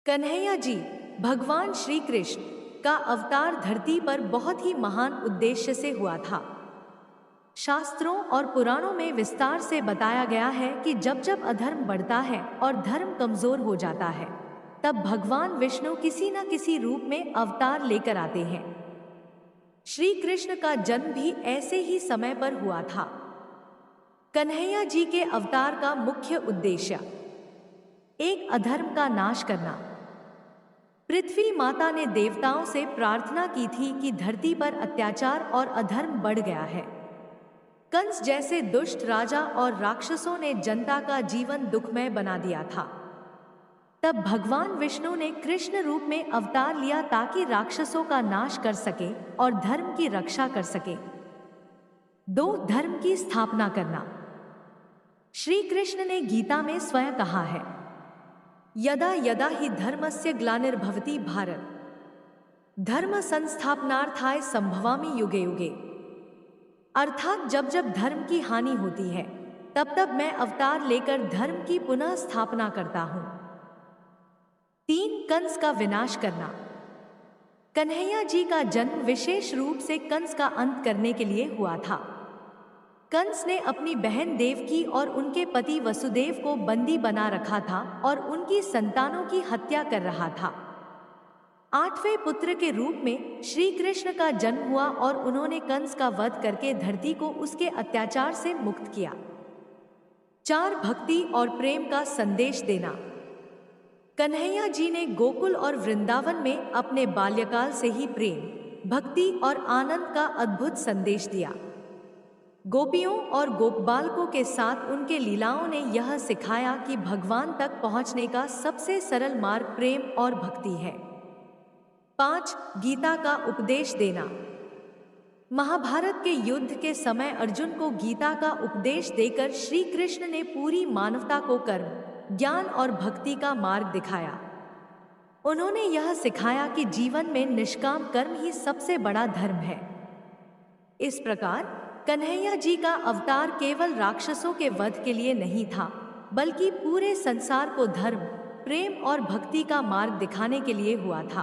कन्हैया जी भगवान श्री कृष्ण का अवतार धरती पर बहुत ही महान उद्देश्य से हुआ था। शास्त्रों और पुराणों में विस्तार से बताया गया है कि जब जब अधर्म बढ़ता है और धर्म कमजोर हो जाता है, तब भगवान विष्णु किसी न किसी रूप में अवतार लेकर आते हैं। श्री कृष्ण का जन्म भी ऐसे ही समय पर हुआ था। कन्हैया जी के अवतार का मुख्य उद्देश्य एक अधर्म का नाश करना। पृथ्वी माता ने देवताओं से प्रार्थना की थी कि धरती पर अत्याचार और अधर्म बढ़ गया है। कंस जैसे दुष्ट राजा और राक्षसों ने जनता का जीवन दुखमय बना दिया था। तब भगवान विष्णु ने कृष्ण रूप में अवतार लिया ताकि राक्षसों का नाश कर सके और धर्म की रक्षा कर सके। दो धर्म की स्थापना करना। श्री कृष्ण ने गीता में स्वयं कहा है, यदा यदा हि धर्मस्य ग्लानिर्भवति भारत, धर्म संस्थापनार्थाय संभवामि युगे युगे। अर्थात जब जब धर्म की हानि होती है, तब तब मैं अवतार लेकर धर्म की पुनः स्थापना करता हूं। 3 कंस का विनाश करना। कन्हैया जी का जन्म विशेष रूप से कंस का अंत करने के लिए हुआ था। कंस ने अपनी बहन देवकी और उनके पति वसुदेव को बंदी बना रखा था और उनकी संतानों की हत्या कर रहा था। 8वें पुत्र के रूप में श्री कृष्ण का जन्म हुआ और उन्होंने कंस का वध करके धरती को उसके अत्याचार से मुक्त किया। 4 भक्ति और प्रेम का संदेश देना। कन्हैया जी ने गोकुल और वृंदावन में अपने बाल्यकाल से ही प्रेम, भक्ति और आनंद का अद्भुत संदेश दिया। गोपियों और गोपबालकों के साथ उनके लीलाओं ने यह सिखाया कि भगवान तक पहुंचने का सबसे सरल मार्ग प्रेम और भक्ति है। 5 गीता का उपदेश देना। महाभारत के युद्ध के समय अर्जुन को गीता का उपदेश देकर श्री कृष्ण ने पूरी मानवता को कर्म, ज्ञान और भक्ति का मार्ग दिखाया। उन्होंने यह सिखाया कि जीवन में निष्काम कर्म ही सबसे बड़ा धर्म है। इस प्रकार कन्हैया जी का अवतार केवल राक्षसों के वध के लिए नहीं था, बल्कि पूरे संसार को धर्म, प्रेम और भक्ति का मार्ग दिखाने के लिए हुआ था।